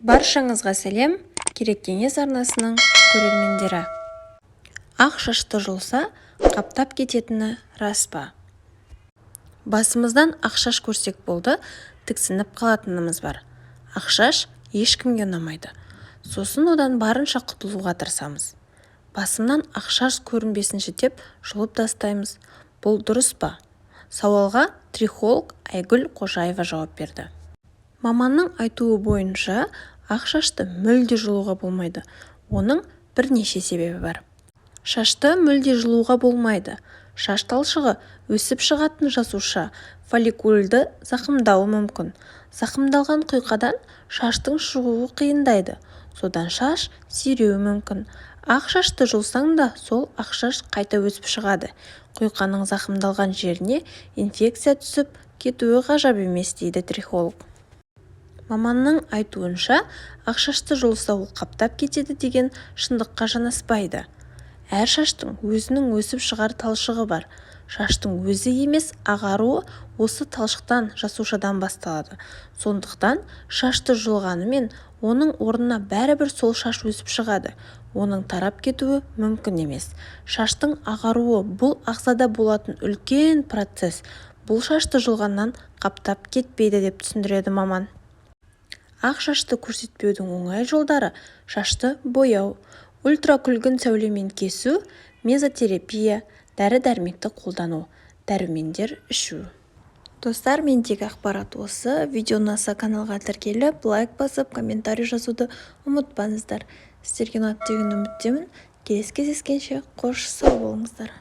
Баршаңызға сәлем, керек кеңес арнасының көрермендері. Ақ шашты жұлса, қаптап кететіні рас па? Басымыздан ақ шаш көрсек болды, тіксініп қалатынымыз бар. Ақ шаш ешкімге ұнамайды. Сосын одан барынша құтылуға тырысамыз. Басымнан ақ шаш көрінбесінші деп жұлып тастаймыз. Бұл дұрыс па? Сауалға трихолог Айгүл Қожаева жауап берді. Маманның айтуы бойынша, ақ шашты мүлде жұлуға болмайды. Оның бірнеше себебі бар. Шашты мүлде жұлуға болмайды. Шаш талшығы өсіп шығатын жасуша фолликулды зақымдауы мүмкін. Зақымдалған құйқадан шаштың шығуы қиындайды. Содан шаш сиреуі мүмкін. Ақ шашты жұлсаң да сол ақ шаш қайта өсіп шығады. Құйқаның зақымдалған жеріне инфекция түсіп кетуі ғажап емес, дейді трихолог. Маманның айтуынша, ақ шашты жұлса ол қаптап кетеді деген шындыққа жанаспайды. Әр шаштың өзінің өсіп шығар талшығы бар. Шаштың өзі емес, ағаруы осы талшықтан, жасушадан басталады. Сондықтан шашты жұлғанымен оның орнына бәрібір сол шаш өсіп шығады. Оның тарап кетуі мүмкін емес. Шаштың ағаруы бұл ағзада болатын үлкен процесс. Бұл шашты жұлғаннан қаптап кетпейді деп түсіндіреді маман. Ақ шашты көрсетпеудің оңай жолдары: шашты бояу, ультракүлгін сәулемен кесу, мезотерапия, дәрі-дәрмекті қолдану, дәрумендер ішу. Достар, мендегі ақпарат осы. Видео ұнаса каналға тіркеліп, лайк басып, комментарий жазуды ұмытпаңыздар. Сіздерге ұнады деген үміттемін. Келесі кездескенше қош сау болыңыздар.